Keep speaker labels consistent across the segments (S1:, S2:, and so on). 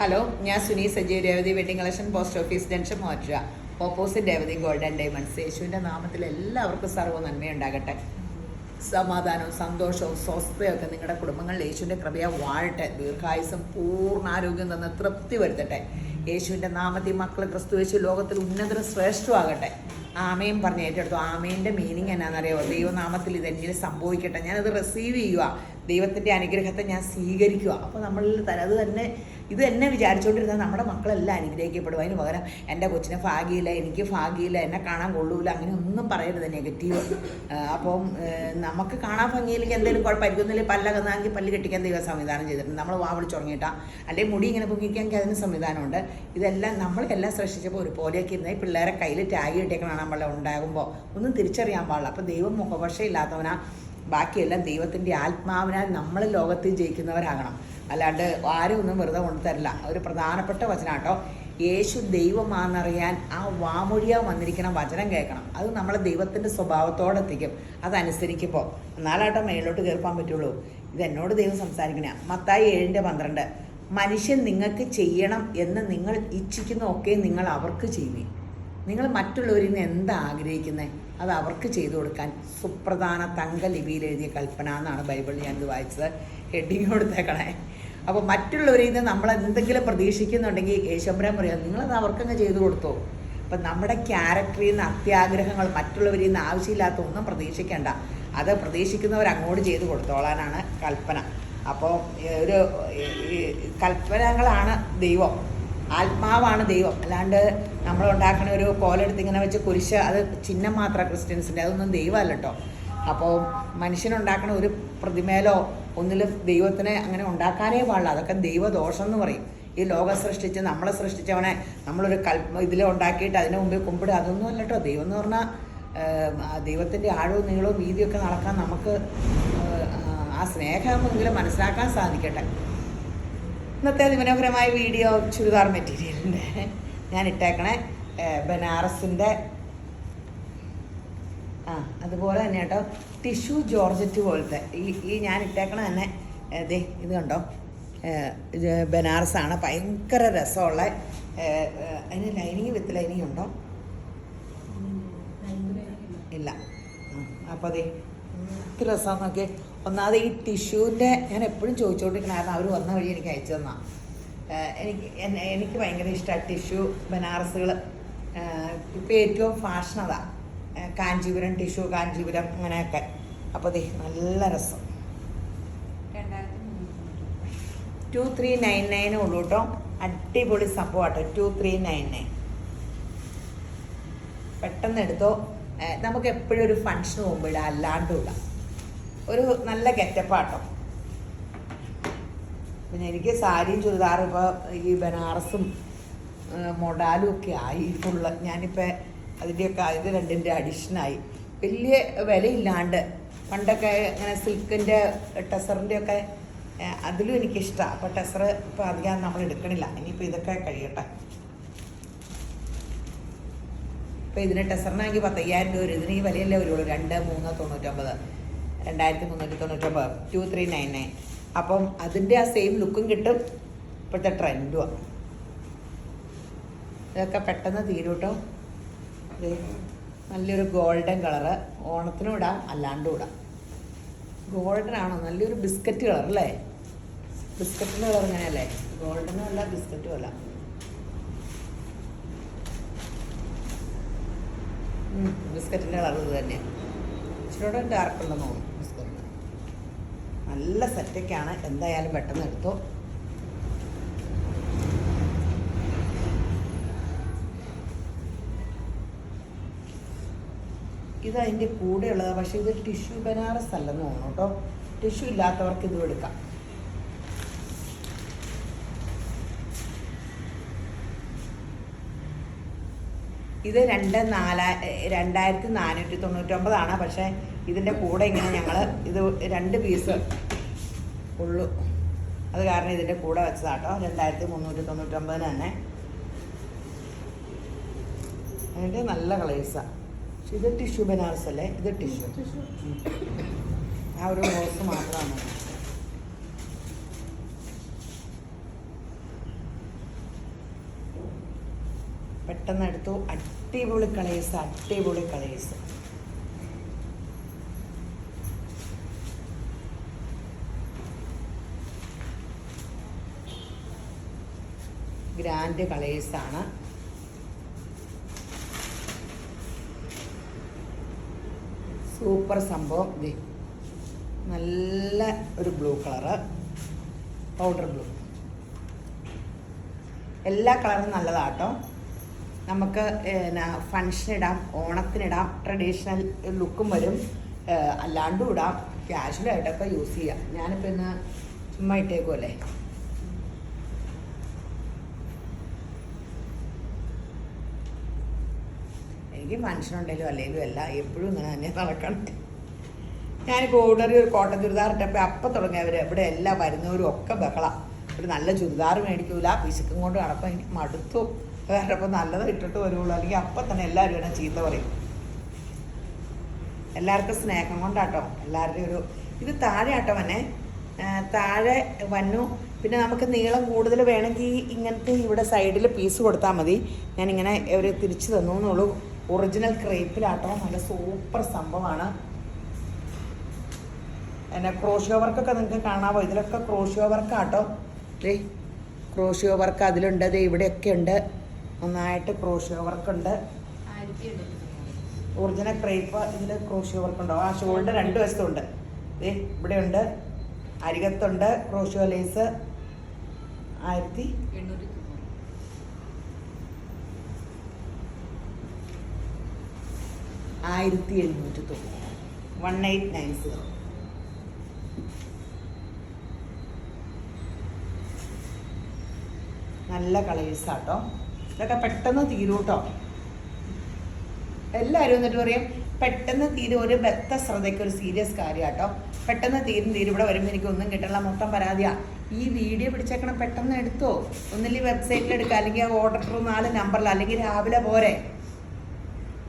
S1: Hello, ഞാൻ Suni Sajeev, Revathi wedding collection, post office junction, മോറ്റുക, opposite Revathi gold and diamonds. യേശുവിൻ്റെ നാമത്തിൽ എല്ലാവർക്കും സർവ്വ നന്മയുണ്ടാകട്ടെ. സമാധാനവും സന്തോഷവും സ്വസ്ഥയൊക്കെ നിങ്ങളുടെ കുടുംബങ്ങളിൽ യേശുവിൻ്റെ കൃപയെ വാഴട്ടെ. ദീർഘായുസും പൂർണ്ണാരോഗ്യം തന്ന് തൃപ്തി വരുത്തട്ടെ. യേശുവിൻ്റെ നാമത്തിൽ മക്കൾ ക്രിസ്തു യേശു ലോകത്തിൽ ഉന്നതരും ശ്രേഷ്ഠമാകട്ടെ. ആമയും പറഞ്ഞ് ഏറ്റെടുത്തു. ആമേൻ്റെ മീനിങ് എന്നാണെന്നറിയാമോ? ദൈവനാമത്തിൽ ഇതെന്നിൽ സംഭവിക്കട്ടെ. ഞാനത് റിസീവ് ചെയ്യുക, ദൈവത്തിൻ്റെ അനുഗ്രഹത്തെ ഞാൻ സ്വീകരിക്കുക. അപ്പോൾ നമ്മളിൽ അത് തന്നെ ഇത് തന്നെ വിചാരിച്ചുകൊണ്ടിരുന്നാൽ നമ്മുടെ മക്കളെല്ലാം അനുഗ്രഹിക്കപ്പെടും. അതിന് പകരം എൻ്റെ കൊച്ചിനെ ഭാഗ്യമില്ല, എനിക്ക് ഭാഗ്യമില്ല, എന്നെ കാണാൻ കൊള്ളൂല, അങ്ങനെ ഒന്നും പറയരുത് നെഗറ്റീവ്. അപ്പം നമുക്ക് കാണാൻ ഭംഗിയില്ലെങ്കിൽ എന്തെങ്കിലും കുഴപ്പമായിരിക്കുന്നില്ല. പല്ലകന്നാങ്കിൽ പല്ല് കെട്ടിക്കാൻ ദൈവം സംവിധാനം ചെയ്തിട്ടുണ്ട്. നമ്മൾ വാ വിളിച്ചുറങ്ങിയിട്ടാ അല്ലെങ്കിൽ മുടി ഇങ്ങനെ പൊങ്ങിക്കാമെങ്കിൽ അതിന് സംവിധാനമുണ്ട്. ഇതെല്ലാം നമ്മളെല്ലാം സൃഷ്ടിച്ചപ്പോൾ ഒരു പോലെയൊക്കെ ഇരുന്നാൽ പിള്ളേരെ കയ്യിൽ ടാഗ് കിട്ടിയേക്കണം. നമ്മളെ ഉണ്ടാകുമ്പോൾ ഒന്നും തിരിച്ചറിയാൻ പാടില്ല. അപ്പോൾ ദൈവം മുഖപക്ഷയില്ലാത്തവനാ. ബാക്കിയെല്ലാം ദൈവത്തിൻ്റെ ആത്മാവിനാൽ നമ്മൾ ലോകത്തിൽ ജയിക്കുന്നവരാകണം. അല്ലാണ്ട് ആരും ഒന്നും വെറുതെ കൊണ്ടുതരില്ല. ഒരു പ്രധാനപ്പെട്ട വചനം കേട്ടോ. യേശു ദൈവമാണെന്നറിയാൻ ആ വാമൊഴിയാ വന്നിരിക്കണം വചനം കേൾക്കണം. അത് നമ്മളെ ദൈവത്തിൻ്റെ സ്വഭാവത്തോടെത്തിക്കും. അതനുസരിക്കുമ്പോൾ എന്നാലാട്ടോ മേലോട്ട് കയറിപ്പാൻ പറ്റുള്ളൂ. ഇതെന്നോട് ദൈവം സംസാരിക്കണേ. മത്തായി 7:12 മനുഷ്യൻ നിങ്ങൾക്ക് ചെയ്യണം എന്ന് നിങ്ങൾ ഇച്ഛിക്കുന്നതൊക്കെ നിങ്ങൾ അവർക്ക് ചെയ്യുവേ. നിങ്ങൾ മറ്റുള്ളവരിൽ നിന്ന് എന്താ ആഗ്രഹിക്കുന്നത് അത് അവർക്ക് ചെയ്തു കൊടുക്കാൻ സുപ്രധാന തങ്ക ലിപിയിൽ എഴുതിയ കൽപ്പന എന്നാണ് ബൈബിളിൽ ഞാനിത് വായിച്ചത്. ഹെഡിങ് കൊടുത്തേക്കണേ. അപ്പോൾ മറ്റുള്ളവരിൽ നിന്ന് നമ്മൾ എന്തെങ്കിലും പ്രതീക്ഷിക്കുന്നുണ്ടെങ്കിൽ യേശുമ്പരാൻ പറയാം, നിങ്ങളത് അവർക്കങ്ങ് ചെയ്തു കൊടുത്തോ. അപ്പം നമ്മുടെ ക്യാരക്ടറിൽ നിന്ന് അത്യാഗ്രഹങ്ങൾ മറ്റുള്ളവരിൽ നിന്ന് ആവശ്യമില്ലാത്ത ഒന്നും പ്രതീക്ഷിക്കേണ്ട. അത് പ്രതീക്ഷിക്കുന്നവർ അങ്ങോട്ട് ചെയ്തു കൊടുത്തോളാനാണ് കൽപ്പന. അപ്പോൾ ഒരു കൽപ്പനകളാണ് ദൈവം, ആത്മാവാണ് ദൈവം. അല്ലാണ്ട് നമ്മളുണ്ടാക്കണ ഒരു കോലെടുത്ത് ഇങ്ങനെ വെച്ച് കുരിശ്, അത് ചിഹ്നം മാത്രമാണ് ക്രിസ്ത്യൻസിൻ്റെ, അതൊന്നും ദൈവമല്ല കേട്ടോ. അപ്പോൾ മനുഷ്യനുണ്ടാക്കണ ഒരു പ്രതിമയിലോ ഒന്നിലും ദൈവത്തിനെ അങ്ങനെ ഉണ്ടാക്കാനേ പാടില്ല. അതൊക്കെ ദൈവദോഷം എന്ന് പറയും. ഈ ലോകം സൃഷ്ടിച്ച് നമ്മളെ സൃഷ്ടിച്ചവനെ നമ്മളൊരു ഇതിലുണ്ടാക്കിയിട്ട് അതിന് മുമ്പിൽ കുമ്പിടുക, അതൊന്നും അല്ല കേട്ടോ. ദൈവം എന്ന് പറഞ്ഞാൽ ദൈവത്തിൻ്റെ ആഴവും നീളവും വീതിയൊക്കെ നടക്കാൻ നമുക്ക് ആ സ്നേഹമെങ്കിലും മനസ്സിലാക്കാൻ സാധിക്കട്ടെ. ഇന്നത്തെ അതിമനോഹരമായ വീഡിയോ ചുരിദാർ മെറ്റീരിയലിൻ്റെ ഞാൻ ഇട്ടേക്കണേ ബനാറസിൻ്റെ അതുപോലെ തന്നെ കേട്ടോ. ടിഷ്യൂ ജോർജറ്റ് പോലത്തെ ഈ ഞാൻ ഇട്ടേക്കണ തന്നെ ഇത് കണ്ടോ, ഇത് ബനാറസാണ്. ഭയങ്കര രസമുള്ള, അതിന് ലൈനിങ് വിത്ത് ലൈനിങ് ഉണ്ടോ? ഇല്ല. അപ്പോൾ അതെ എന്ത് രസമാണെന്ന് നോക്കി. ഒന്നാമത് ഈ ടിഷ്യൂവിൻ്റെ ഞാൻ എപ്പോഴും ചോദിച്ചുകൊണ്ടിരിക്കണം. കാരണം അവർ വന്ന വഴി എനിക്ക് അയച്ചു തന്നാ. എനിക്ക് ഭയങ്കര ഇഷ്ടമാണ് ടിഷ്യൂ ബനാറസുകൾ. ഇപ്പോൾ ഏറ്റവും ഫാഷൻ അതാണ്, കാഞ്ചീപുരം ടിഷ്യൂ, കാഞ്ചീപുരം അങ്ങനെയൊക്കെ. അപ്പോൾ അതെ നല്ല രസം. 2399 ഉള്ളൂ കേട്ടോ. അടിപൊളി സംഭവം കേട്ടോ. 2399 പെട്ടെന്ന് എടുത്തോ. നമുക്ക് എപ്പോഴും ഒരു ഫങ്ഷന് പോകുമ്പോൾ ഇടാം, അല്ലാണ്ടും ഇടാം. ഒരു നല്ല ഗെറ്റപ്പാട്ടോ. പിന്നെ എനിക്ക് സാരിയും ചുരിദാറും ഇപ്പോൾ ഈ ബനാറസും മൊഡാലും ഒക്കെ ആയി ഫുള്ള്. ഞാനിപ്പോൾ അതിൻ്റെയൊക്കെ ഇത് രണ്ടിൻ്റെ അഡീഷനായി. വലിയ വിലയില്ലാണ്ട് പണ്ടൊക്കെ ഇങ്ങനെ സിൽക്കിൻ്റെ ടെസറിൻ്റെ ഒക്കെ അതിലും എനിക്കിഷ്ടമാണ്. അപ്പോൾ ടെസർ ഇപ്പോൾ അധികം നമ്മൾ എടുക്കണില്ല. ഇനിയിപ്പോൾ ഇതൊക്കെ കഴിയട്ടെ. ഇപ്പോൾ ഇതിന് ടെസറിനാണെങ്കിൽ 10,000 രൂപ. ഇതിന് ഈ വിലയല്ലേ വരുള്ളൂ. 2399 2399 അപ്പം അതിൻ്റെ ആ സെയിം ലുക്കും കിട്ടും. ഇപ്പോഴത്തെ ട്രെൻഡുമാണ്. ഇതൊക്കെ പെട്ടെന്ന് തീരും കേട്ടോ. നല്ലൊരു ഗോൾഡൻ കളറ്, ഓണത്തിനും ഇടാം അല്ലാണ്ടും ഇടാം. ഗോൾഡൻ ആണോ? നല്ലൊരു ബിസ്ക്കറ്റ് കളർ അല്ലേ? ബിസ്ക്കറ്റിൻ്റെ കളർ ഇങ്ങനെയല്ലേ? ഗോൾഡനും അല്ല ബിസ്ക്കറ്റും അല്ല. ബിസ്ക്കറ്റിൻ്റെ കളർ ഇത് തന്നെയാണ്. ഇച്ചിരൂടെ ഡാർക്ക് ഉണ്ടെന്ന് തോന്നുന്നു ബിസ്ക്കറ്റിന്. നല്ല സെറ്റൊക്കെയാണ്. എന്തായാലും പെട്ടെന്ന് എടുത്തോ. ഇത് അതിൻ്റെ കൂടെ ഉള്ളതാണ്. പക്ഷേ ഇത് ടിഷ്യൂ ബനാറസ് അല്ലെന്ന് തോന്നുന്നു കേട്ടോ. ടിഷ്യൂ ഇല്ലാത്തവർക്ക് ഇതും എടുക്കാം. ഇത് 2499 പക്ഷേ ഇതിൻ്റെ കൂടെ ഇങ്ങനെ ഞങ്ങൾ ഇത് 2 പീസ് ഉള്ളു. അത് കാരണം ഇതിൻ്റെ കൂടെ വെച്ചതാട്ടോ. 2399 തന്നെ. അതിൻ്റെ നല്ല കളേഴ്സാണ്. പക്ഷെ ഇത് ടിഷ്യൂ ബനാറസ് അല്ലേ? ഇത് ടിഷ്യൂ ആ ഒരു റോസ് മാത്രമാണ്. പെട്ടെന്ന് എടുത്തു. അടിപൊളി കളേഴ്സ്, അടിപൊളി കളേഴ്സ്. ഗ്രാൻഡ് കളേഴ്സാണ്. സൂപ്പർ സംഭവം. ഇത് നല്ല ഒരു ബ്ലൂ കളറ്, പൗഡർ ബ്ലൂ. എല്ലാ കളറും നല്ലതാട്ടോ. നമുക്ക് ഫങ്ഷനിടാം, ഓണത്തിനിടാം, ട്രഡീഷണൽ ലുക്കും വരും, അല്ലാണ്ടും ഇടാം, ക്യാഷ്വലായിട്ടൊക്കെ യൂസ് ചെയ്യാം. ഞാനിപ്പോൾ ഇന്ന് ചുമ്മാ ഇട്ടേക്കുമല്ലേ. എനിക്ക് ഫങ്ഷൻ ഉണ്ടെങ്കിലും അല്ലെങ്കിലും എല്ലാം എപ്പോഴും ഇങ്ങനെ തന്നെ നടക്കണം. ഞാനിപ്പോൾ ഓർഡറി ഒരു കോട്ടൺ ചുരിദാർ ഇട്ടപ്പോൾ അപ്പം തുടങ്ങിയവർ ഇവിടെ എല്ലാം വരുന്നവരും ഒക്കെ ബഹളം. ഒരു നല്ല ചുരിദാർ മേടിക്കൂല, പിശുക്കും കൊണ്ട് നടപ്പം. എനിക്ക് മടുത്തു. വേറെ ഇപ്പോൾ നല്ലത് ഇട്ടിട്ട് വരുള്ളൂ, അല്ലെങ്കിൽ അപ്പം തന്നെ എല്ലാവരും എന്നെ ചീത്ത പറയും. എല്ലാവർക്കും സ്നേഹം കൊണ്ടാട്ടോ, എല്ലാവരുടെയും ഒരു ഇത് താഴെ ആട്ടോ വന്നെ, താഴെ വന്നു. പിന്നെ നമുക്ക് നീളം കൂടുതൽ വേണമെങ്കിൽ ഇങ്ങനത്തെ ഇവിടെ സൈഡിൽ പീസ് കൊടുത്താൽ മതി. ഞാനിങ്ങനെ ഒരു തിരിച്ച് തന്നു എന്നുള്ളൂ. ഒറിജിനൽ ക്രേപ്പിലാട്ടോ, നല്ല സൂപ്പർ സംഭവമാണ്. പിന്നെ ക്രോഷ്യോ വർക്കൊക്കെ നിങ്ങൾക്ക് കാണാമോ? ഇതിലൊക്കെ ക്രോഷ്യോ വർക്കാട്ടോ. ക്രോഷ്യോ വർക്ക് അതിലുണ്ട്, അത് ഇവിടെയൊക്കെ ഉണ്ട്. നന്നായിട്ട് ക്രോഷ്യോ വർക്കുണ്ട്. ഒറിജിനൽ ക്രേപ്പ് ഇതിൽ ക്രോഷ്യോ വർക്ക് ഉണ്ടാവും. ആ ഷോളിൻ്റെ 2 വശത്തുണ്ട്. ഇവിടെ ഉണ്ട്, അരികത്തുണ്ട് ക്രോഷ്യോ ലേസ്. 1890. 1890. നല്ല കളേഴ്സാട്ടോ. ഇതൊക്കെ പെട്ടെന്ന് തീരും കേട്ടോ. എല്ലാവരും എന്നിട്ട് പറയും പെട്ടെന്ന് തീരും. ഒരു ബത്ത ശ്രദ്ധയ്ക്ക് ഒരു സീരിയസ് കാര്യം കേട്ടോ. പെട്ടെന്ന് തീരും. ഇവിടെ വരുമ്പോൾ എനിക്കൊന്നും കിട്ടണില്ല, മൊത്തം പരാതിയാണ്. ഈ വീഡിയോ പിടിച്ചേക്കണം, പെട്ടെന്ന് എടുത്തോ. ഒന്നില്ലെങ്കിൽ വെബ്സൈറ്റിൽ എടുക്കുക, അല്ലെങ്കിൽ ആ ഓർഡർ 4 നമ്പറിൽ, അല്ലെങ്കിൽ രാവിലെ പോരെ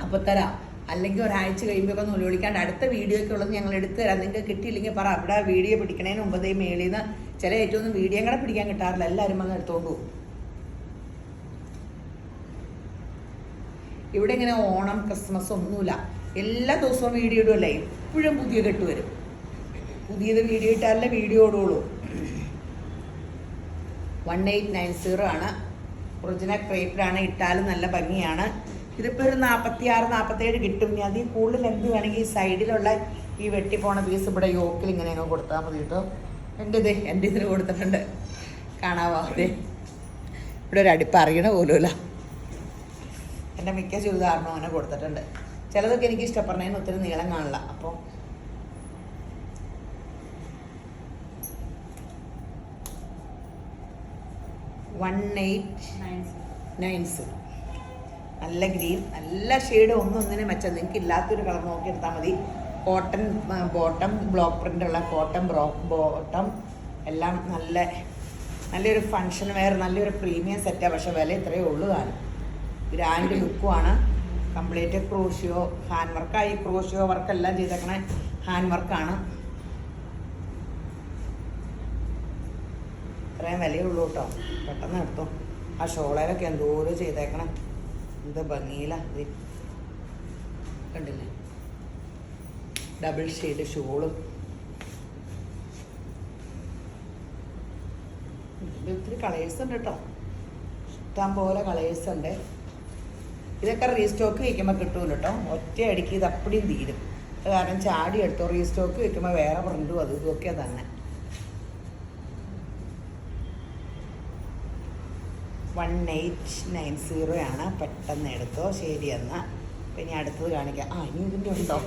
S1: അപ്പോൾ തരാം. അല്ലെങ്കിൽ ഒരാഴ്ച കഴിയുമ്പോൾ ഒന്ന് വിളിക്കാണ്ട് അടുത്ത വീഡിയോയ്ക്ക് ഉള്ളത് ഞങ്ങൾ എടുത്തു തരാം. നിങ്ങൾക്ക് കിട്ടിയില്ലെങ്കിൽ പറ. അവിടെ വീഡിയോ പിടിക്കണേന് മുമ്പ് മേളിൽ നിന്ന് ചില ഏറ്റവും വീഡിയോ കൂടെ പിടിക്കാൻ കിട്ടാറില്ല, എല്ലാവരും വന്ന് എടുത്തോണ്ട് പോകും. ഇവിടെ ഇങ്ങനെ ഓണം ക്രിസ്മസ് ഒന്നുമില്ല, എല്ലാ ദിവസവും വീഡിയോ ഇടുമല്ലേ. എപ്പോഴും പുതിയ കെട്ട് വരും. പുതിയത് വീഡിയോ ഇട്ടാലേ വീഡിയോ ഇടുള്ളൂ. 1890 ആണ്. ഒറിജിനൽ ക്രേപ്പിലാണ്. ഇട്ടാലും നല്ല ഭംഗിയാണ്. ഇതിപ്പോൾ ഒരു 46, 47 കിട്ടും. ഇനി അതിൽ കൂടുതൽ എന്ത് വേണമെങ്കിൽ ഈ സൈഡിലുള്ള ഈ വെട്ടിപ്പോണ പീസ് ഇവിടെ യോക്കിൽ ഇങ്ങനെ അങ്ങ് കൊടുത്താൽ മതി കേട്ടോ. എൻ്റെ ഇതിന് കൊടുത്തിട്ടുണ്ട്, കാണാവോ? അതെ, ഇവിടെ ഒരു അടിപ്പ് അറിയണ പോലുമില്ല. എൻ്റെ മിക്ക ചുരിദാറിനും അങ്ങനെ കൊടുത്തിട്ടുണ്ട്. ചിലതൊക്കെ എനിക്ക് ഇഷ്ടപ്പെടുന്നതിന് ഒത്തിരി നീളം കാണില്ല. അപ്പോൾ നല്ല ഗ്രീൻ, നല്ല ഷെയ്ഡ്. ഒന്നൊന്നിനെ മെച്ചം. നിങ്ങൾക്ക് ഇല്ലാത്തൊരു കളർ നോക്കി എടുത്താൽ മതി. കോട്ടൺ ബോട്ടം, ബ്ലോക്ക് പ്രിൻ്റുള്ള കോട്ടൺ ബോട്ടം എല്ലാം നല്ലൊരു ഫങ്ഷൻ വെയർ, നല്ലൊരു പ്രീമിയം സെറ്റാണ്. പക്ഷേ വില ഇത്രയേ ഉള്ളൂ. താനും ഗ്രാൻഡ് ലുക്കുമാണ്. കംപ്ലീറ്റ് ക്രോഷ്യോ ഹാൻഡ് വർക്കായി. ക്രോഷ്യോ വർക്കെല്ലാം ചെയ്തേക്കണേ ഹാൻഡ് വർക്കാണ്. ഇത്രയും വിലയുള്ളൂ കേട്ടോ. പെട്ടെന്ന് എടുത്തോ. ആ ഷോളയിലൊക്കെ എന്തോരം ചെയ്തേക്കണം, എന്ത് ഭംഗിയില്ല. ഇത് കണ്ടില്ലേ, ഡബിൾ ഷെയ്ഡ് ഷോളും. ഒത്തിരി കളേഴ്സ് ഉണ്ട് കേട്ടോ, ഇഷ്ടം പോലെ കളേഴ്സ് ഉണ്ട്. ഇതൊക്കെ റീസ്റ്റോക്ക് വയ്ക്കുമ്പോൾ കിട്ടുമല്ലോ കേട്ടോ. ഒറ്റ അടിക്ക് ഇത് അപ്പടിയും തീരും. അത് കാരണം ചാടി എടുത്തോ. റീസ്റ്റോക്ക് വയ്ക്കുമ്പോൾ വേറെ പ്രിൻറ്റും അതും ഇതൊക്കെ തന്നെ. 1890 ആണ്. പെട്ടെന്ന് എടുത്തോ. ശരി എന്നാൽ പിന്നെ അടുത്തത് കാണിക്കാം. ഇനി ഇതിൻ്റെ ഉണ്ടോ?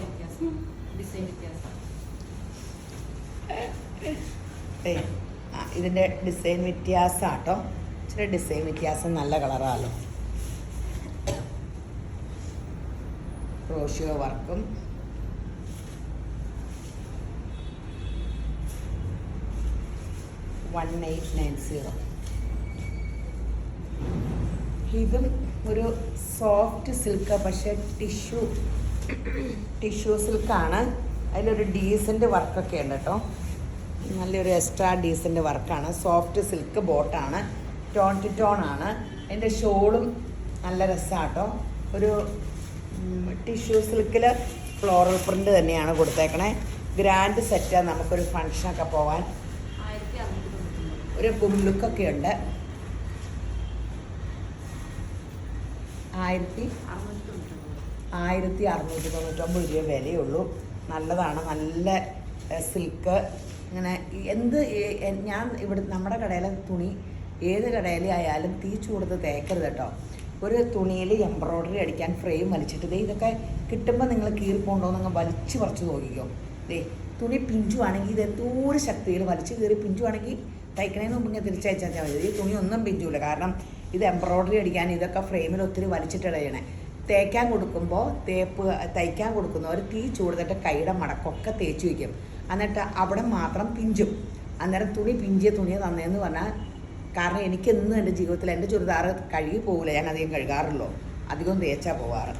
S1: ഇതിൻ്റെ ഡിസൈൻ വ്യത്യാസം കേട്ടോ. ഇച്ചിരി ഡിസൈൻ വ്യത്യാസം. നല്ല കളറാണല്ലോ. ക്രോഷ്യോ വർക്കും $1890. ഇതും ഒരു സോഫ്റ്റ് സിൽക്ക്, പക്ഷേ ടിഷ്യൂ സിൽക്കാണ്. അതിലൊരു ഡീസൻ്റ് വർക്കൊക്കെ ഉണ്ട് കേട്ടോ. നല്ലൊരു എക്സ്ട്രാ ഡീസൻ്റ് വർക്കാണ്. സോഫ്റ്റ് സിൽക്ക് ബോട്ടാണ്. ടോൺ ടു ടോൺ ആണ്. അതിൻ്റെ ഷോളും നല്ല രസമാട്ടോ. ഒരു ടിഷ്യൂ സിൽക്കിൽ ഫ്ലോറൽ പ്രിൻ്റ് തന്നെയാണ് കൊടുത്തേക്കണേ. ഗ്രാൻഡ് സെറ്റാണ്, നമുക്കൊരു ഫങ്ഷനൊക്കെ പോകാൻ. ഒരു ഗുഡ് ലുക്കൊക്കെ ഉണ്ട്. 1699 രൂപ വിലയുള്ളൂ. നല്ലതാണ്, നല്ല സിൽക്ക്. ഇങ്ങനെ ഞാൻ ഇവിടെ നമ്മുടെ കടയിലെ തുണി ഏത് കടയിലായാലും തീ ചൂടത്ത് തേക്കരുത് കേട്ടോ. ഒരു തുണിയിൽ എംബ്രോയ്ഡറി അടിക്കാൻ ഫ്രെയിം വലിച്ചിട്ട് ഇതൊക്കെ കിട്ടുമ്പോൾ നിങ്ങൾ കീറിപ്പോണ്ടോ നിങ്ങൾ വലിച്ചു പറിച്ച് നോക്കിക്കോ. തുണി പിഞ്ചുവാണെങ്കിൽ ഇത് എന്തോരം ശക്തിയിൽ വലിച്ചു കീറി പിഞ്ചുവാണെങ്കിൽ തയ്ക്കണേന്ന് മുമ്പ് ഇങ്ങനെ തിരിച്ചയച്ചാൽ മതി. ഈ തുണി ഒന്നും പിഞ്ചൂല, കാരണം ഇത് എംബ്രോയ്ഡറി അടിക്കാൻ ഇതൊക്കെ ഫ്രെയിമിൽ ഒത്തിരി വലിച്ചിട്ടിടയണേ. തയ്ക്കാൻ കൊടുക്കുമ്പോൾ തയ്ക്കാൻ കൊടുക്കുന്നവർ തീ ചൂടുന്നിട്ട് കൈയുടെ മടക്കൊക്കെ തേച്ച് വയ്ക്കും. എന്നിട്ട് അവിടെ മാത്രം പിഞ്ചും. അന്നേരം തുണി പിഞ്ചിയ തുണിയെ തന്നേന്ന് പറഞ്ഞാൽ, കാരണം എനിക്കെന്നും എൻ്റെ ജീവിതത്തിൽ എൻ്റെ ചുരിദാറ് കഴുകി പോകില്ല, ഞാൻ അധികം കഴുകാറുള്ളൂ, അധികം തേച്ചാൽ പോകാറ്.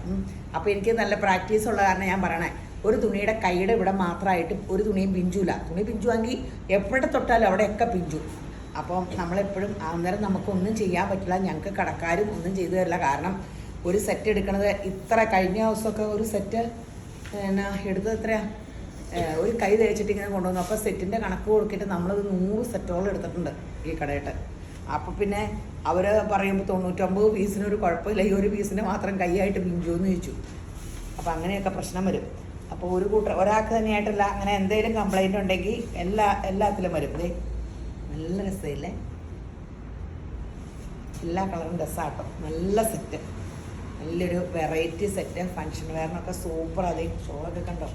S1: അപ്പോൾ എനിക്ക് നല്ല പ്രാക്ടീസ് ഉള്ള കാരണം ഞാൻ പറയണേ, ഒരു തുണിയുടെ കൈയുടെ ഇവിടെ മാത്രമായിട്ട് ഒരു തുണിയും പിഞ്ചൂല. തുണി പിഞ്ചുവാങ്കിൽ എവിടെ തൊട്ടാലും അവിടെയൊക്കെ പിഞ്ചു. അപ്പം നമ്മളെപ്പോഴും അന്നേരം നമുക്കൊന്നും ചെയ്യാൻ പറ്റില്ല. ഞങ്ങൾക്ക് കടക്കാരും ഒന്നും ചെയ്തു തരില്ല. കാരണം ഒരു സെറ്റ് എടുക്കണത് ഇത്ര, കഴിഞ്ഞ ദിവസമൊക്കെ ഒരു സെറ്റ് എടുത്തത് എത്രയാണ്, ഒരു കൈ തേച്ചിട്ട് ഇങ്ങനെ കൊണ്ടുവന്നു. അപ്പോൾ സെറ്റിൻ്റെ കണക്ക് കൊടുക്കിയിട്ട് നമ്മളത് 100 സെറ്റോളം എടുത്തിട്ടുണ്ട് ഈ കടയിട്ട്. അപ്പോൾ പിന്നെ അവർ പറയുമ്പോൾ 99 പീസിനൊരു കുഴപ്പമില്ല, ഈ ഒരു പീസിന് മാത്രം കൈയായിട്ട് പിഞ്ചുമെന്ന് ചോദിച്ചു. അപ്പോൾ അങ്ങനെയൊക്കെ പ്രശ്നം വരും. അപ്പോൾ ഒരാൾക്ക് തന്നെയായിട്ടല്ല, അങ്ങനെ എന്തെങ്കിലും കംപ്ലൈൻറ്റ് ഉണ്ടെങ്കിൽ എല്ലാത്തിലും വരും. നല്ല രസമില്ലേ, എല്ലാ കളറും രസമാട്ടോ. നല്ല സെറ്റ്, നല്ലൊരു വെറൈറ്റി സെറ്റ്, ഫങ്ഷൻ വെയറിനൊക്കെ സൂപ്പർ. അതേ ഷോളൊക്കെ കണ്ടോ.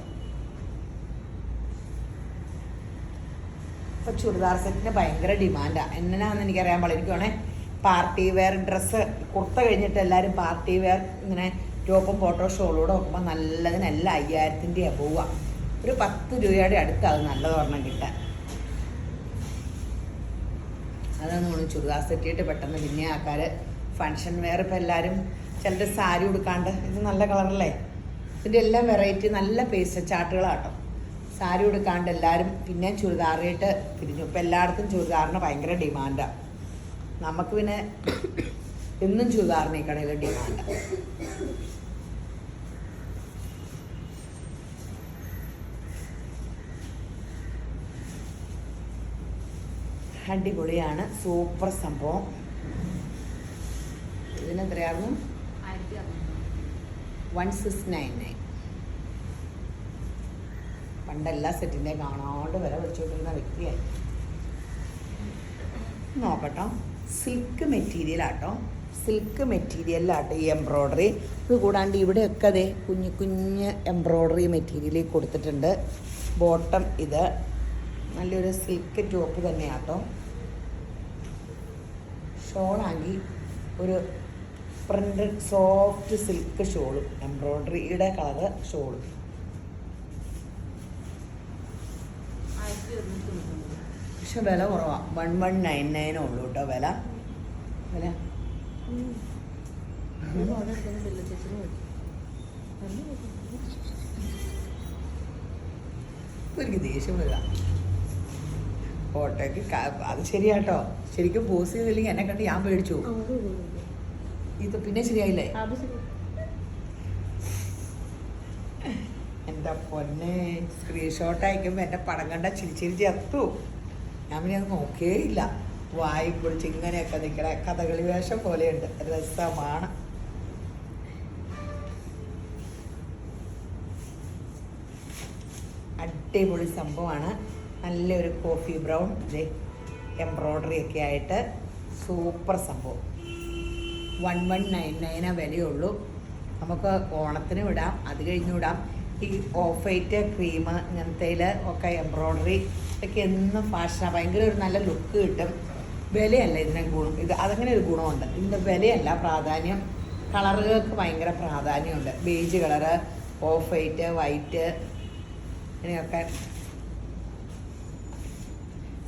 S1: ഇപ്പോൾ ചുരിദാർ സെറ്റിന് ഭയങ്കര ഡിമാൻഡാണ്. എന്നാണെന്ന് എനിക്കറിയാൻ പാടില്ല. എനിക്ക് വേണേൽ പാർട്ടി വെയർ ഡ്രസ്സ് കുർത്ത കഴിഞ്ഞിട്ട് എല്ലാവരും പാർട്ടി വെയർ ഇങ്ങനെ ടോപ്പും ഫോട്ടോ ഷോളൂടെ നോക്കുമ്പോൾ നല്ലതിനെല്ലാം 5000-ൻ്റെ അബോവാണ്. ഒരു 10 രൂപയുടെ അടുത്താവും നല്ലതൊരെണ്ണം കിട്ടാൻ. അതാണ് നമ്മൾ ചുരിദാർ സെറ്റിയിട്ട് പെട്ടെന്ന് പിന്നെ ആൾക്കാർ ഫങ്ഷൻ വെയർ. ഇപ്പോൾ എല്ലാവരും ചിലർ സാരി ഉടുക്കാണ്ട്, ഇത് നല്ല കളറല്ലേ, ഇതിൻ്റെ എല്ലാം വെറൈറ്റി നല്ല പേസ്റ്റ് ചാട്ടുകളാട്ടോ. സാരി ഉടുക്കാണ്ട് എല്ലാവരും പിന്നെ ചുരിദാറായിട്ട് തിരിഞ്ഞു. ഇപ്പോൾ എല്ലായിടത്തും ചുരിദാറിന് ഭയങ്കര ഡിമാൻഡാണ്. നമുക്ക് പിന്നെ എന്നും ചുരിദാറിന് ഈ കടയിൽ ഡിമാൻഡാണ്. അടിപൊളിയാണ്, സൂപ്പർ സംഭവം. ഇതിനെത്രയായിരുന്നു? 1699. പണ്ടെല്ലാ സെറ്റിൻ്റെ കാണാണ്ട് വില വെച്ചുകൊണ്ടിരുന്ന വ്യക്തിയായി. നോക്കട്ടോ, സിൽക്ക് മെറ്റീരിയലാട്ടോ, സിൽക്ക് മെറ്റീരിയലിലാട്ടോ ഈ എംബ്രോയ്ഡറി. ഇത് കൂടാണ്ട് ഇവിടെയൊക്കെ അതേ കുഞ്ഞ് എംബ്രോയ്ഡറി മെറ്റീരിയൽ കൊടുത്തിട്ടുണ്ട്. ബോട്ടം ഇത് നല്ലൊരു സിൽക്ക് ടോപ്പ് തന്നെയാട്ടോ. ഷോളാണെങ്കിൽ ഒരു പ്രിൻ്റഡ് സോഫ്റ്റ് സിൽക്ക് ഷോളും എംബ്രോയ്ഡറിയുടെ കളറ് ഷോളും. പക്ഷെ വില കുറവാണ്, 1199 ഉള്ളൂ കേട്ടോ വില. എനിക്ക് ദേഷ്യം വരിക ഫോട്ടോയ്ക്ക്. അത് ശരിയാട്ടോ, ശരിക്കും പോസ്റ്റ് ചെയ്തില്ലെങ്കിൽ എന്നെ കണ്ട് ഞാൻ പേടിച്ചു. ഇത് പിന്നെ ശരിയായില്ലേ? എൻ്റെ പൊന്നെ, സ്ക്രീൻഷോട്ട് അയക്കുമ്പോൾ എൻ്റെ പടം കണ്ട ചിരിച്ചിരി ചത്തു. ഞാൻ പിന്നെ അത് നോക്കേ ഇല്ല. വായി പൊളിച്ച് ഇങ്ങനെയൊക്കെ നിൽക്കണ കഥകളി വേഷം പോലെയുണ്ട്, രസമാണ്. അടിപൊളി സംഭവമാണ്. നല്ലൊരു കോഫി ബ്രൗൺ എംബ്രോയ്ഡറി ഒക്കെ ആയിട്ട് സൂപ്പർ സംഭവം. 1199 വിലയുള്ളൂ. നമുക്ക് ഓണത്തിന് വിടാം, അത് കഴിഞ്ഞ് വിടാം. ഈ ഓഫ് വൈറ്റ് ക്രീം ഇങ്ങനത്തേൽ ഒക്കെ എംബ്രോയ്ഡറി ഒക്കെ എന്നും ഫാഷനാണ്. ഭയങ്കര ഒരു നല്ല ലുക്ക് കിട്ടും. വിലയല്ല ഇതിന് ഗുണം. അതങ്ങനെ ഒരു ഗുണമുണ്ട്. ഇതിൻ്റെ വിലയല്ല പ്രാധാന്യം. കളറുകൾക്ക് ഭയങ്കര പ്രാധാന്യമുണ്ട്. ബേജ് കളറ്, ഓഫ് വൈറ്റ് ഇങ്ങനെയൊക്കെ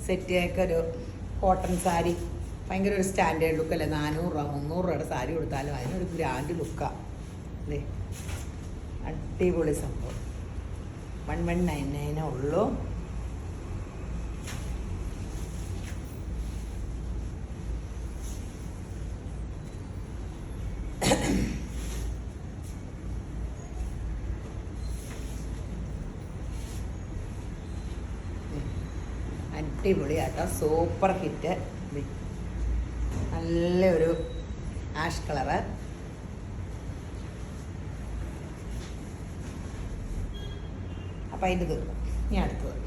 S1: സെറ്റൊക്കെ ഒരു കോട്ടൺ സാരി ഭയങ്കര ഒരു സ്റ്റാൻഡേർഡ് ലുക്കല്ലേ. 400 രൂപ 300 രൂപയുടെ സാരി കൊടുത്താലും അതിനൊരു ഗ്രാൻഡ് ലുക്കാണ് അല്ലേ. അടിപൊളി സംഭവം. 1199 ഉള്ളൂ. അടിപൊളിയാട്ടോ, സൂപ്പർ ഹിറ്റ്. നല്ലൊരു ആഷ് കളറ്. അപ്പം അതിൻ്റെ തീർക്കും. ഇനി അടുത്തത്,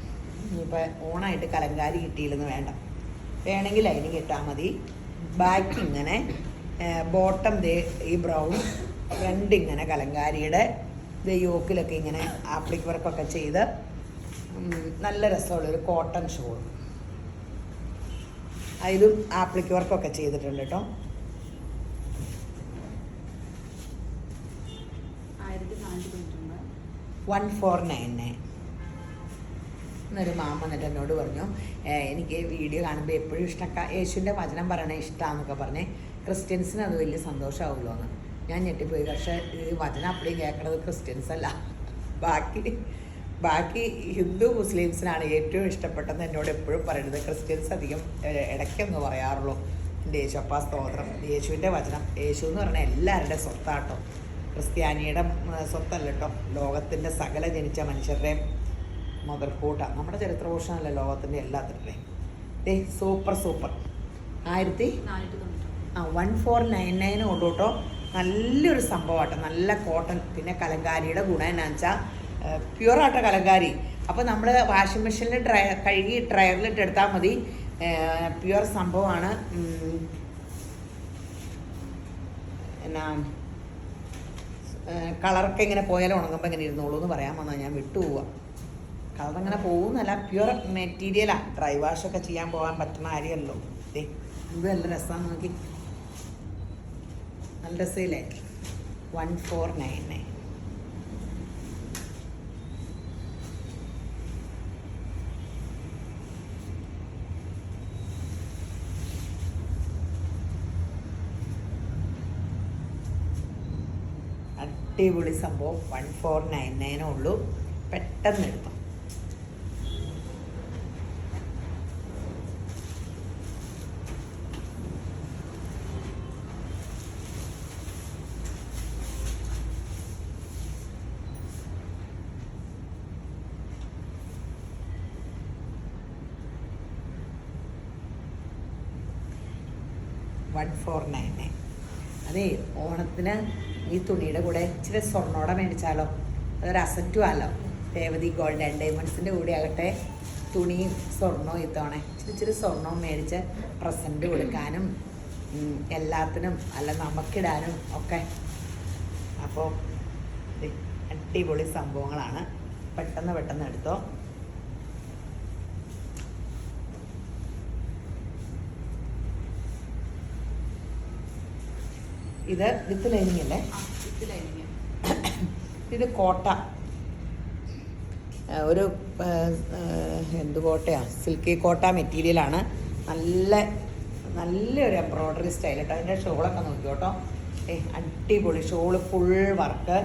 S1: ഇനിയിപ്പോൾ ഓണായിട്ട് കലങ്കാരി കിട്ടിയില്ലെന്ന് വേണ്ട, വേണമെങ്കിൽ അതിന് കിട്ടാൽ മതി. ബാക്ക് ഇങ്ങനെ, ബോട്ടം ദേ ഈ ബ്രൗൺ, ഫ്രണ്ട് ഇങ്ങനെ കലങ്കാരിയുടെ യോക്കിലൊക്കെ ഇങ്ങനെ ആപ്ലിക് വർക്കൊക്കെ ചെയ്ത് നല്ല രസമുള്ളൊരു കോട്ടൺ ഷോൾ. ഇതും ആപ്ലിക് വർക്കൊക്കെ ചെയ്തിട്ടുണ്ട് കേട്ടോ. 1499. എന്നൊരു മാമ എന്നിട്ട് എന്നോട് പറഞ്ഞു, എനിക്ക് വീഡിയോ കാണുമ്പോൾ എപ്പോഴും ഇഷ്ടം യേശുവിൻ്റെ വചനം പറയണേ ഇഷ്ടമാണെന്നൊക്കെ പറഞ്ഞേ, ക്രിസ്ത്യൻസിന് അത് വലിയ സന്തോഷമാവുമല്ലോ എന്ന്. ഞാൻ ഞെട്ടിപ്പോയി. പക്ഷേ ഈ വചനം അപ്പടിയും കേൾക്കണത് ക്രിസ്ത്യൻസ് അല്ല, ബാക്കി ഹിന്ദു മുസ്ലിംസിനാണ് ഏറ്റവും ഇഷ്ടപ്പെട്ടതെന്ന് എന്നോട് എപ്പോഴും പറയുന്നത്. ക്രിസ്ത്യൻസ് അധികം ഇടയ്ക്കൊന്ന് പറയാറുള്ളൂ എൻ്റെ യേശുപ്പാ സ്തോത്രം. യേശുവിൻ്റെ വചനം, യേശു എന്ന് പറഞ്ഞാൽ എല്ലാവരുടെ സ്വത്താട്ടോ, ക്രിസ്ത്യാനിയുടെ സ്വത്തല്ല കേട്ടോ. ലോകത്തിൻ്റെ സകല ജനിച്ച മനുഷ്യരുടെയും മുതൽക്കൂട്ടാണ്. നമ്മുടെ ചരിത്രഘോഷമല്ല, ലോകത്തിൻ്റെ എല്ലാത്തിൻ്റെയും. സൂപ്പർ 1499 ഉള്ളൂ കേട്ടോ. നല്ലൊരു സംഭവമാട്ടോ, നല്ല കോട്ടൺ. പിന്നെ കലങ്കാരിയുടെ ഗുണം എന്നാന്ന് വെച്ചാൽ പ്യുവറാട്ടോ കലങ്കാരി. അപ്പോൾ നമ്മൾ വാഷിംഗ് മെഷീനിൽ കഴുകി ഡ്രയറിലിട്ട് എടുത്താൽ മതി. പ്യുവർ സംഭവമാണ്. എന്നാ കളറൊക്കെ ഇങ്ങനെ പോയാലും ഉണങ്ങുമ്പോൾ ഇങ്ങനെ ഇരുന്നോളൂ എന്ന് പറയാൻ വന്നാൽ ഞാൻ വിട്ടുപോവുക. കളറങ്ങനെ പോകുന്നല്ല, പ്യുവർ മെറ്റീരിയലാണ്. ഡ്രൈ വാഷൊക്കെ ചെയ്യാൻ പോകാൻ പറ്റുന്ന കാര്യമല്ലോ. ഇത് നല്ല രസമാണ്, നോക്കി നല്ല രസമില്ലേ. 1499. അടിപൊളി സംഭവം. 1499 ഉള്ളൂ. പെട്ടെന്ന് എടുത്തു. അതേ, ഓണത്തിന് ഈ തുണിയുടെ കൂടെ ഇച്ചിരി സ്വർണ്ണോടെ മേടിച്ചാലോ, അതൊരു അസറ്റും ആലോ. രേവതി ഗോൾഡ് ആൻഡ് ഡയമണ്ട്സിൻ്റെ കൂടെ ആകട്ടെ തുണിയും സ്വർണ്ണവും ഇത്തവണ ഇച്ചിരി സ്വർണ്ണവും മേടിച്ച് പ്രസൻറ്റ് കൊടുക്കാനും എല്ലാത്തിനും അല്ല നമുക്കിടാനും ഒക്കെ. അപ്പോൾ അടിപൊളി സംഭവങ്ങളാണ്. പെട്ടെന്ന് എടുത്തോ. ഇത് വിത്ത് ലൈനിങ് അല്ലേ? ഇത് കോട്ട, ഒരു എന്ത് കോട്ടയാണ്, സിൽക്കി കോട്ട മെറ്റീരിയലാണ്. നല്ലൊരു എംബ്രോയ്ഡറി സ്റ്റൈൽ കേട്ടോ. അതിൻ്റെ ഷോളൊക്കെ നോക്കി കേട്ടോ. അടിപൊളി ഷോള്, ഫുൾ വർക്ക്,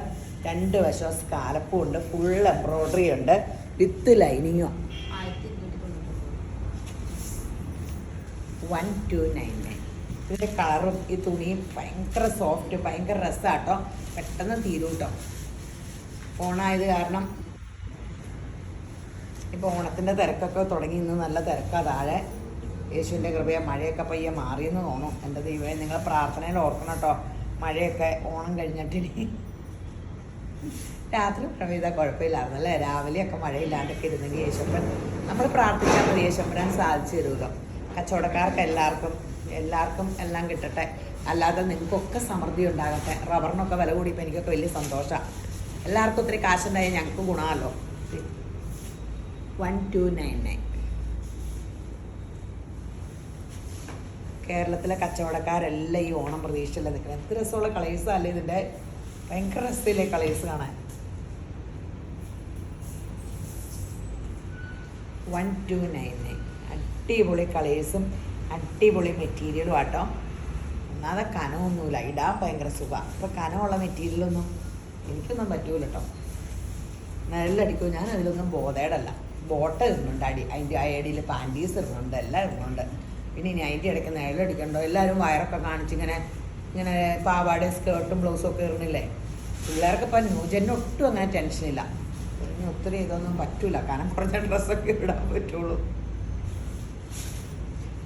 S1: 2 വശവും സ്കാലപ്പും ഉണ്ട്, ഫുൾ എംബ്രോയ്ഡറി ഉണ്ട്, വിത്ത് ലൈനിങ്ങും. 1299. ഇതിൻ്റെ കളറും ഈ തുണിയും ഭയങ്കര സോഫ്റ്റ്, ഭയങ്കര രസമാട്ടോ. പെട്ടെന്ന് തീരും കേട്ടോ. ഓണായത് കാരണം ഇപ്പോൾ ഓണത്തിൻ്റെ തിരക്കൊക്കെ തുടങ്ങി. ഇന്ന് നല്ല തിരക്കാണ് താഴെ. യേശുവിൻ്റെ കൃപയെ മഴയൊക്കെ പയ്യെ മാറിയെന്ന് തോന്നും. എൻ്റെ ദൈവമേ, നിങ്ങൾ പ്രാർത്ഥനയിൽ ഓർക്കണം കേട്ടോ. മഴയൊക്കെ ഓണം കഴിഞ്ഞിട്ടിനി രാത്രി പെയ്താൽ കുഴപ്പമില്ലായിരുന്നു അല്ലേ? രാവിലെയൊക്കെ മഴയില്ലാണ്ടൊക്കെ ഇരുന്നെങ്കിൽ യേശപ്പൻ, നമ്മൾ പ്രാർത്ഥിക്കാൻ മതി, യേശപ്പനാൻ സാധിച്ചു തരുമല്ലോ. കച്ചവടക്കാർക്ക് എല്ലാവർക്കും എല്ലാം കിട്ടട്ടെ. അല്ലാതെ നിങ്ങൾക്കൊക്കെ സമൃദ്ധി ഉണ്ടാകട്ടെ. റബ്ബറിനൊക്കെ വില കൂടിയപ്പോൾ എനിക്കൊക്കെ വലിയ സന്തോഷമാണ്. എല്ലാവർക്കും ഒത്തിരി കാശുണ്ടായി ഞങ്ങൾക്ക് ഗുണമല്ലോ. 1299. കേരളത്തിലെ കച്ചവടക്കാരെല്ലാം ഈ ഓണം പ്രതീക്ഷയില്ല നിൽക്കുന്നത്. എന്ത് രസമുള്ള കളേഴ്സല്ലേ ഇതിൻ്റെ, ഭയങ്കര രസമില്ലേ കളേഴ്സ് കാണാൻ. 1299. അടിപൊളി കളേഴ്സും അടിപൊളി മെറ്റീരിയലും ആട്ടോ. ഒന്നാതെ കനമൊന്നുമില്ല, ഇടാൻ ഭയങ്കര സുഖമാണ്. അപ്പോൾ കനമുള്ള മെറ്റീരിയലൊന്നും എനിക്കൊന്നും പറ്റൂല കേട്ടോ. നിഴലടിക്കും. ഞാൻ അതിലൊന്നും ബോധേടല്ല. ബോട്ട ഇടുന്നുണ്ട്, അതിൻ്റെ അടിയിൽ പാൻറ്റീസ് ഇടുന്നുണ്ട്, എല്ലാം ഇടുന്നുണ്ട്. പിന്നെ ഇനി അതിൻ്റെ ഇടയ്ക്ക് നിഴലടിക്കണ്ടോ? എല്ലാവരും വയറൊക്കെ കാണിച്ചിങ്ങനെ പാവാടയും സ്കേർട്ടും ബ്ലൗസും ഒക്കെ ഇടുന്നില്ലേ. പിള്ളേർക്ക് ഇപ്പം ന്യൂജന് ഒട്ടും അങ്ങനെ ടെൻഷനില്ല. ഒത്തിരി ഇതൊന്നും പറ്റൂല, കനം കുറഞ്ഞ ഡ്രസ്സൊക്കെ ഇടാൻ പറ്റുള്ളൂ.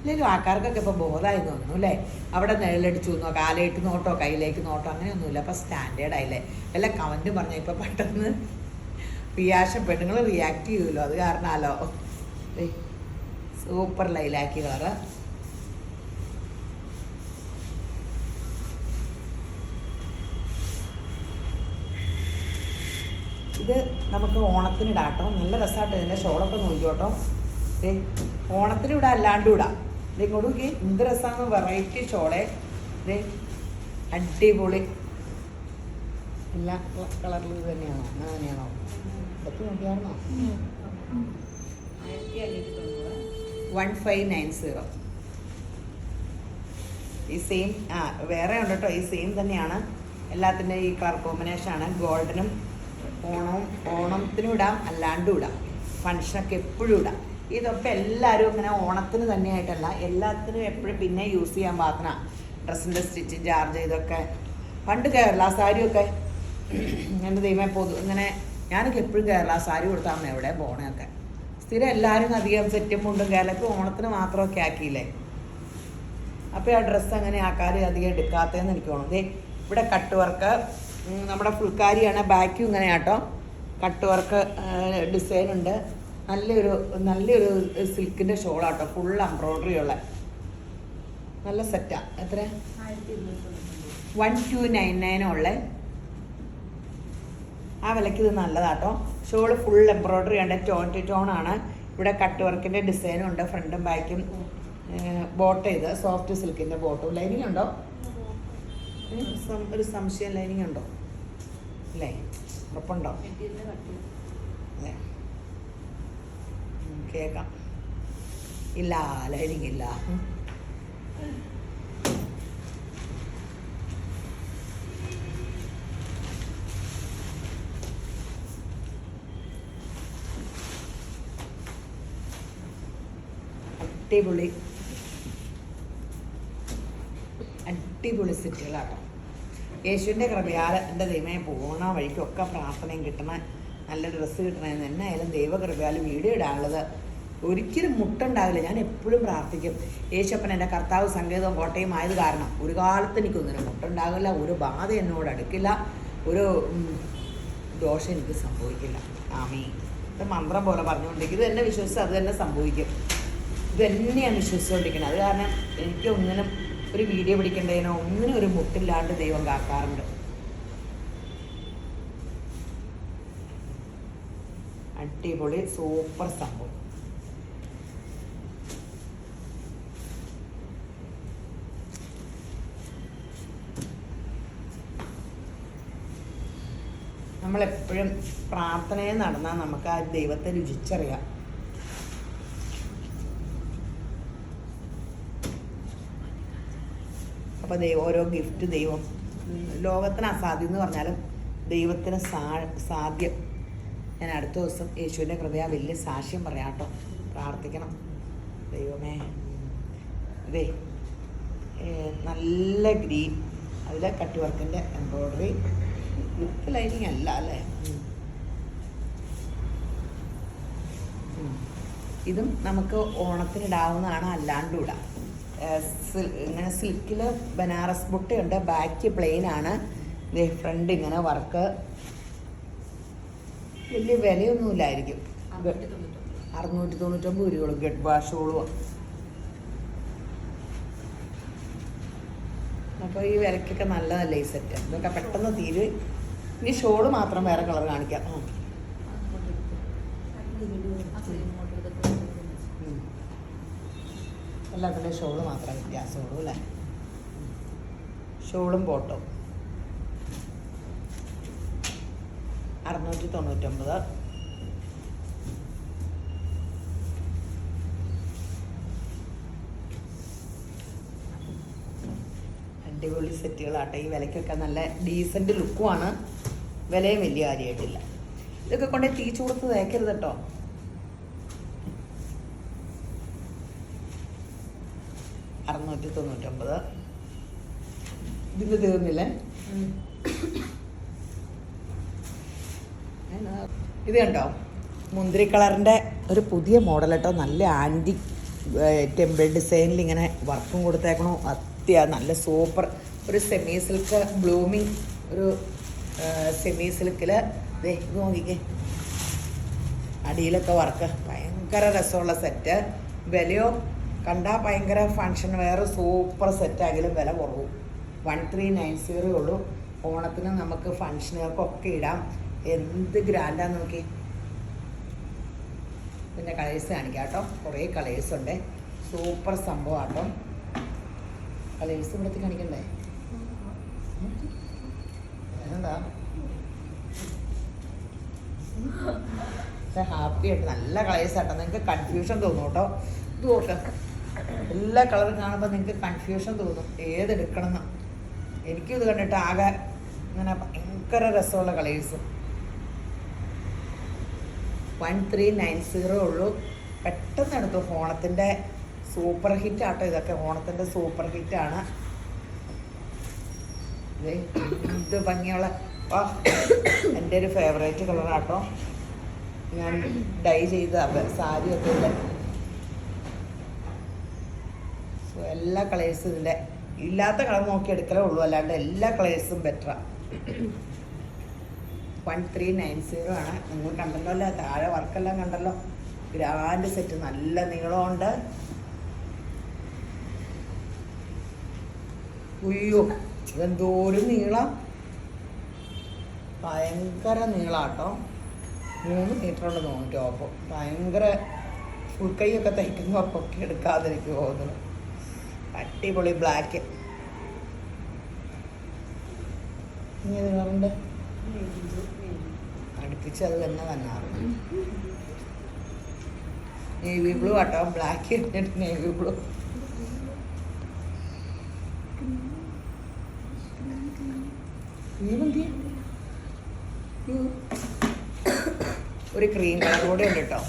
S1: ഇല്ലെങ്കിലും ആൾക്കാർക്കൊക്കെ ഇപ്പോൾ ബോധമായി തോന്നുന്നു അല്ലേ. അവിടെ നിഴലടിച്ചു എന്നോ കാലയിട്ട് നോട്ടോ കയ്യിലേക്ക് നോട്ടോ അങ്ങനെയൊന്നുമില്ല. അപ്പോൾ സ്റ്റാൻഡേർഡായില്ലേ. വല്ല കമൻറ്റ് പറഞ്ഞാൽ ഇപ്പോൾ പെട്ടെന്ന് പെണ്ണുങ്ങൾ റിയാക്ട് ചെയ്യുമല്ലോ, അത് കാരണമല്ലോ. Super ലൈലാക്കി colour. ഇത് നമുക്ക് ഓണത്തിനിടാട്ടോ, നല്ല രസമായിട്ട് ഇതിൻ്റെ ഷോളൊക്കെ നോക്കിക്കോട്ടോ. ഓണത്തിനിടാം അല്ലാണ്ടും ഇടാം. ഇത് ഇങ്ങോട്ട് നോക്കി എന്ത് രസമാണ്, വെറൈറ്റി ഷോളെ. ഇത് അടിപൊളി. എല്ലാ കളറിൽ ഇത് തന്നെയാണോ? അങ്ങനെ തന്നെയാണോ? ഇതൊക്കെ നോക്കിയാണോ? 1590. ഈ സെയിം വേറെ ഉണ്ട് കേട്ടോ. ഈ സെയിം തന്നെയാണ് എല്ലാത്തിൻ്റെ ഈ കളർ കോമ്പിനേഷനാണ്. ഗോൾഡനും ഓണത്തിനും ഇടാം അല്ലാണ്ടും ഇടാം. ഫങ്ഷനൊക്കെ എപ്പോഴും ഇടാം. ഇതൊക്കെ എല്ലാവരും ഇങ്ങനെ ഓണത്തിന് തന്നെയായിട്ടല്ല, എല്ലാത്തിനും എപ്പോഴും പിന്നെ യൂസ് ചെയ്യാൻ പാകത്തിന്. ഡ്രസ്സിൻ്റെ സ്റ്റിച്ചിങ് ചാർജ് ഇതൊക്കെ പണ്ട് കേരള സാരിയൊക്കെ എൻ്റെ ദൈവമേ ഇങ്ങനെ ഞാനൊക്കെ എപ്പോഴും കേരള സാരി കൊടുത്താൽ എവിടെ പോണയൊക്കെ. സ്ഥിരം എല്ലാവരും അധികം സെറ്റും മുണ്ടും കേരളത്തിൽ ഓണത്തിന് മാത്രമൊക്കെ ആക്കിയില്ലേ. അപ്പോൾ ആ ഡ്രസ്സ് അങ്ങനെ ആൾക്കാർ അധികം എടുക്കാത്തതെന്ന് എനിക്ക് തോന്നുന്നു. ഇവിടെ കട്ട് വർക്ക് നമ്മുടെ ഫുൾക്കാരിയാണ്. ബാക്കും ഇങ്ങനെ ആട്ടോ കട്ട് വർക്ക് ഡിസൈൻ ഉണ്ട്. നല്ലൊരു സിൽക്കിൻ്റെ ഷോളാട്ടോ, ഫുൾ എംബ്രോയ്ഡറി ഉള്ള നല്ല സെറ്റാ. എത്ര? 1299 ഉള്ള ആ വിലയ്ക്ക് ഇത് നല്ലതാട്ടോ. ഷോള് ഫുൾ എംബ്രോയ്ഡറി ഉണ്ട്, ടോൺ ടു ടോൺ ആണ്. ഇവിടെ കട്ട് വർക്കിൻ്റെ ഡിസൈനും ഉണ്ട്, ഫ്രണ്ടും ബാക്കും. ബോട്ട് ചെയ്ത് സോഫ്റ്റ് സിൽക്കിൻ്റെ ബോട്ടും. ലൈനിങ് ഉണ്ടോ? ഒരു സംശയം, ലൈനിങ് ഉണ്ടോ? അല്ലേ, ഉറപ്പുണ്ടോ? അല്ലേ, കേൾക്കാം. ഇല്ല, ലൈനിങ് ഇല്ല. അടിപൊളി സെറ്റുകളാട്ടോ. യേശുവിൻ്റെ കൃപയാൽ എൻ്റെ ദൈവമേ പോണ വഴിക്കൊക്കെ പ്രാർത്ഥനയും കിട്ടണ നല്ല ഡ്രസ്സ് കിട്ടണമെന്ന് എന്നായാലും ദൈവകൃപയാൽ വീഡിയോ ഇടാനുള്ളത് ഒരിക്കലും മുട്ടുണ്ടാവില്ല. ഞാൻ എപ്പോഴും പ്രാർത്ഥിക്കും, യേശപ്പൻ എൻ്റെ കർത്താവ് സങ്കേതവും കോട്ടയും ആയത് കാരണം ഒരു കാലത്ത് എനിക്കൊന്നിനും മുട്ടുണ്ടാകില്ല, ഒരു ബാധ എന്നോട് അടുക്കില്ല, ഒരു ദോഷം എനിക്ക് സംഭവിക്കില്ല. ആമീൻ. ഇത് മന്ത്രം പോലെ പറഞ്ഞുകൊണ്ടിരിക്കും. ഇത് എന്നെ വിശ്വസിച്ച് അത് തന്നെ സംഭവിക്കും. ഇത് തന്നെയാണ് വിശ്വസിച്ചുകൊണ്ടിരിക്കുന്നത്. അത് കാരണം എനിക്ക് ഒന്നിനും ഒരു വീഡിയോ പിടിക്കേണ്ടതിനോ ഒന്നിനും ഒരു മുട്ടില്ലാണ്ട് ദൈവം കാക്കാറുണ്ട്. അടിപൊളി സൂപ്പർ സംഭവം. നമ്മളെപ്പോഴും പ്രാർത്ഥനയെ നടന്നാൽ നമുക്ക് ആ ദൈവത്തെ രുചിച്ചറിയാം. അപ്പോൾ ഓരോ ഗിഫ്റ്റ് ദൈവം ലോകത്തിന് അസാധ്യം എന്ന് പറഞ്ഞാലും ദൈവത്തിന് സാധ്യം. ഞാൻ അടുത്ത ദിവസം യേശുവിൻ്റെ കൃപയാ വലിയ സാക്ഷ്യം പറയാം കേട്ടോ. പ്രാർത്ഥിക്കണം. ദൈവമേ, ഇതേ നല്ല ഗ്രീൻ, അതിലെ കട്ട് വർക്കിൻ്റെ എംബ്രോയ്ഡറി വിത്ത് ലൈനിങ് അല്ല അല്ലേ. ഇതും നമുക്ക് ഓണത്തിനിടാവുന്നതാണ്, അല്ലാണ്ടും ഇടാം. ഇങ്ങനെ സിൽക്കിൽ ബനാറസ് ബുട്ടയുണ്ട്. ബാക്ക് പ്ലെയിൻ ആണ്. ഫ്രണ്ട് ഇങ്ങനെ വർക്ക്. വലിയ വിലയൊന്നുമില്ലായിരിക്കും. 699 രൂപ ഗഡ് വാഷോളും. അപ്പോൾ ഈ വിലക്കൊക്കെ നല്ലതല്ലേ ഈ സെറ്റ്. ഇതൊക്കെ പെട്ടെന്ന് തീരും. ഇനി ഷോള് മാത്രം വേറെ കളർ കാണിക്കാം. എല്ലാത്തിൻ്റെ ഷോള് മാത്രമേ വ്യത്യാസമുള്ളൂ അല്ലേ. ഷോളും ബോട്ടും 699. അടിപൊളി സെറ്റുകളാട്ടെ. ഈ വിലയ്ക്കൊക്കെ നല്ല ഡീസൻറ്റ് ലുക്കുമാണ്. വിലയും വലിയ കാര്യമായിട്ടില്ല. ഇതൊക്കെ കൊണ്ട് തീച്ചു കൊടുത്ത് തേക്കരുത് കേട്ടോ. $699. ഇതിന് തീർന്നില്ലേ. ഇത് കണ്ടോ, മുന്തിരി കളറിൻ്റെ ഒരു പുതിയ മോഡൽ കേട്ടോ. നല്ല ടെമ്പിൾ ഡിസൈനിൽ ഇങ്ങനെ വർക്കും കൊടുത്തേക്കണോ. നല്ല സൂപ്പർ ഒരു സെമി സിൽക്ക് ബ്ലൂമിങ് ഒരു സെമി സിൽക്കിൽ ഇത് നോക്കിക്കേ, അടിയിലൊക്കെ വർക്ക്. ഭയങ്കര രസമുള്ള സെറ്റ്. വിലയോ കണ്ടാൽ ഭയങ്കര ഫങ്ഷൻ വെയർ സൂപ്പർ സെറ്റാണെങ്കിലും വില കുറവും. 1390 ഉള്ളൂ. ഓണത്തിന് നമുക്ക് ഫങ്ഷനുകൾക്കൊക്കെ ഇടാം. എന്ത് ഗ്രാൻഡാന്ന് നോക്കി. പിന്നെ കളേഴ്സ് കാണിക്കാം കേട്ടോ. കുറേ കളേഴ്സ് ഉണ്ട്. സൂപ്പർ സംഭവം കേട്ടോ. കളേഴ്സ് ഇവിടത്തെ കാണിക്കണ്ടേ? എന്താ ഹാപ്പി ആയിട്ട് നല്ല കളേഴ്സ് ആട്ടോ. നിങ്ങൾക്ക് കൺഫ്യൂഷൻ തോന്നും കേട്ടോ. ഇത് നോക്കാം, എല്ലാ കളറും കാണുമ്പോൾ നിങ്ങൾക്ക് കൺഫ്യൂഷൻ തോന്നും ഏതെടുക്കണം എന്ന്. എനിക്കും ഇത് കണ്ടിട്ട് ആകെ ഇങ്ങനെ ഭയങ്കര രസമുള്ള കളേഴ്സ്. 1390 ഉള്ളൂ. പെട്ടെന്ന് എടുത്തു. ഓണത്തിൻ്റെ സൂപ്പർ ഹിറ്റ് ആട്ടോ ഇതൊക്കെ. ഓണത്തിൻ്റെ സൂപ്പർ ഹിറ്റാണ്. ഇത് ഭംഗിയുള്ള എൻ്റെ ഒരു ഫേവറേറ്റ് കളറാട്ടോ. ഞാൻ ഡൈ ചെയ്ത സാരിയൊക്കെ ഇല്ല. സോ എല്ലാ കളേഴ്സും ഇതിൻ്റെ ഇല്ലാത്ത കളർ നോക്കി എടുക്കലേ ഉള്ളൂ, അല്ലാണ്ട് എല്ലാ കളേഴ്സും ബെറ്ററാണ്. 1390 ആണ്. നിങ്ങൾ കണ്ടല്ലോ അല്ലേ? താഴെ വർക്കെല്ലാം കണ്ടല്ലോ. ഗ്രാൻഡ് സെറ്റ്, നല്ല നീളമുണ്ട്. ഉയ്യോ, ഇതെന്തോരം നീളം! ഭയങ്കര നീളാട്ടോ. 3 മീറ്ററുണ്ട് തോന്നുന്നു ടോപ്പ്. ഭയങ്കര ഫുൾ കൈയൊക്കെ തയ്ക്കുന്നവർക്കൊക്കെ എടുക്കാതിരിക്കും പോകുന്നത്. അടിപൊളി ബ്ലാക്ക്. ഇനി ഇത് കളറുണ്ട് അടുപ്പിച്ച് അത് തന്നെ അറിയാം. നേവി ബ്ലൂ ആട്ടോ. ബ്ലാക്ക് ഇട്ടിട്ട് നേവി ബ്ലൂ. ഒരു ക്രീം കളർ കൂടെ ഉണ്ട് കേട്ടോ.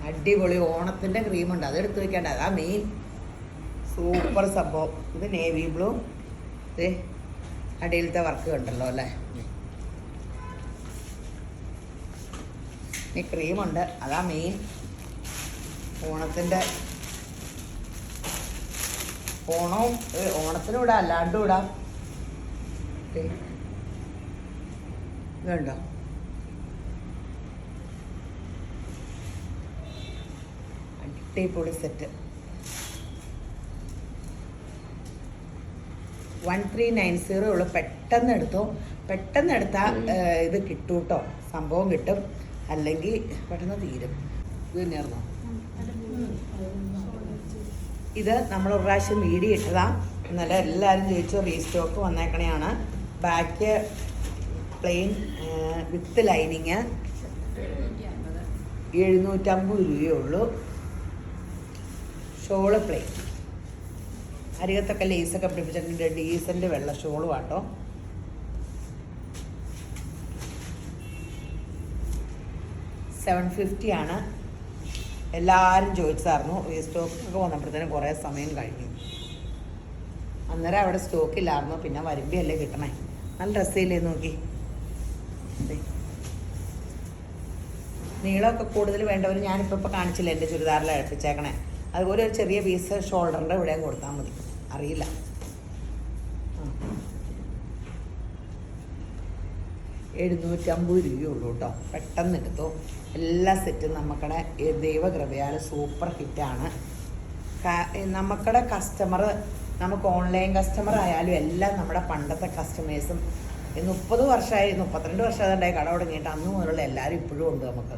S1: അടിപൊളി ഓണത്തിൻ്റെ ക്രീമുണ്ട്, അതെടുത്ത് വെക്കേണ്ട. അതാ മെയിൻ സൂപ്പർ സംഭവം. ഇത് നേവി ബ്ലൂ. ഇത് അടിയിലത്തെ വർക്ക് കണ്ടല്ലോ അല്ലേ? ഈ ക്രീമുണ്ട്, അതാ മെയിൻ ഓണത്തിൻ്റെ. ഓണത്തിനും ഇടാം, അല്ലാണ്ടും ഇടാം. ഇതുണ്ടോ? അടിപൊളി സെറ്റ്. 1390 ഉള്ളു. പെട്ടെന്ന് എടുത്തോ. പെട്ടെന്ന് എടുത്താൽ ഇത് കിട്ടും കേട്ടോ. സംഭവം കിട്ടും, അല്ലെങ്കിൽ പെട്ടെന്ന് തീരും. ഇത് തന്നെയായിരുന്നോ? ഇത് നമ്മൾ ഒരു പ്രാവശ്യം വീഡിയോ ഇട്ടതാണ്. ഇന്നലെ എല്ലാവരും ചോദിച്ചു. റീസ്റ്റോക്ക് വന്നേക്കണെയാണ്. ബാക്ക് പ്ലെയിൻ വിത്ത് ലൈനിങ് 750 രൂപയേ ഉള്ളൂ. Shawl plain. അരികത്തൊക്കെ ലേസൊക്കെ പിടിപ്പിച്ചിട്ടുണ്ട്. ഡീസൻ്റ് വെള്ള ഷോളും ആട്ടോ. $750 ആണ്. എല്ലാവരും ചോദിച്ചായിരുന്നു. സ്റ്റോക്കൊക്കെ വന്നപ്പോഴത്തേനും കുറേ സമയം കഴിഞ്ഞു. അന്നേരം അവിടെ സ്റ്റോക്കില്ലായിരുന്നു. പിന്നെ വരുമ്പോഴല്ലേ കിട്ടണേ. നല്ല ഡ്രസ്സില്ലേ നോക്കി. നീളമൊക്കെ കൂടുതൽ വേണ്ടവർ ഞാനിപ്പോൾ കാണിച്ചില്ല, എൻ്റെ ചുരിദാറിൽ അടുപ്പിച്ചേക്കണേ. അതുപോലെ ഒരു ചെറിയ പീസ് ഷോൾഡറിൻ്റെ ഇവിടെയും കൊടുത്താൽ മതി. അറിയില്ല. 750 രൂപയുള്ളൂ കേട്ടോ. പെട്ടെന്ന് എടുത്തു. എല്ലാ സെറ്റും നമുക്കടെ ദൈവകൃപയാൽ സൂപ്പർ ഹിറ്റാണ്. നമുക്കടെ കസ്റ്റമർ, നമുക്ക് ഓൺലൈൻ കസ്റ്റമർ ആയാലും എല്ലാം നമ്മുടെ പണ്ടത്തെ കസ്റ്റമേഴ്സും 30 വർഷമായി 32 വർഷം അതുണ്ടായി കട തുടങ്ങിയിട്ട് അന്ന് മുതലുള്ള എല്ലാവരും ഇപ്പോഴും ഉണ്ട് നമുക്ക്.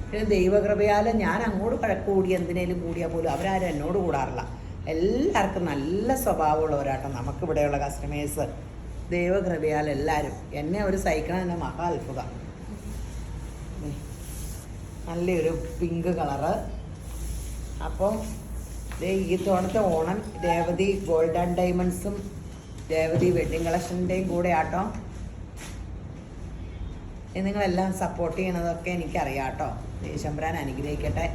S1: പിന്നെ ദൈവകൃപയാൽ ഞാൻ അങ്ങോട്ട് കൂടി എന്തിനേലും കൂടിയാൽ പോലും അവരാരും എന്നോട് കൂടാറില്ല. എല്ലാവർക്കും നല്ല സ്വഭാവമുള്ളവരാട്ടോ നമുക്കിവിടെയുള്ള കസ്റ്റമേഴ്സ്. ദൈവകൃപയാൽ എല്ലാവരും എന്നെ ഒരു സഹിക്കണം. എന്നെ മഹാ അത്ഭുതം. നല്ലൊരു പിങ്ക് കളറ്. അപ്പം ഈ തവണത്തെ ഓണം രേവതി ഗോൾഡ് ആൻഡ് ഡയമണ്ട്സും രേവതി വെഡ്ഡിങ് കളക്ഷൻ്റെയും കൂടെ ആട്ടോ. നിങ്ങളെല്ലാം സപ്പോർട്ട് ചെയ്യണതൊക്കെ എനിക്കറിയാം കേട്ടോ. ദേശംബ്രാൻ അനുഗ്രഹിക്കട്ടെ.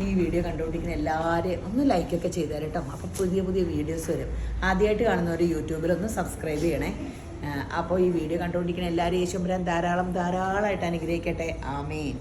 S1: ഈ വീഡിയോ കണ്ടുകൊണ്ടിരിക്കുന്ന എല്ലാവരെയും ഒന്ന് ലൈക്കൊക്കെ ചെയ്തു തരാം കേട്ടോ. അപ്പോൾ പുതിയ പുതിയ വീഡിയോസ് വരും. ആദ്യമായിട്ട് കാണുന്നവർ യൂട്യൂബിലൊന്ന് സബ്സ്ക്രൈബ് ചെയ്യണേ. അപ്പോൾ ഈ വീഡിയോ കണ്ടുകൊണ്ടിരിക്കുന്ന എല്ലാവരും യേശുമ്പരാൻ ധാരാളമായിട്ട് അനുഗ്രഹിക്കട്ടെ. ആമേൻ.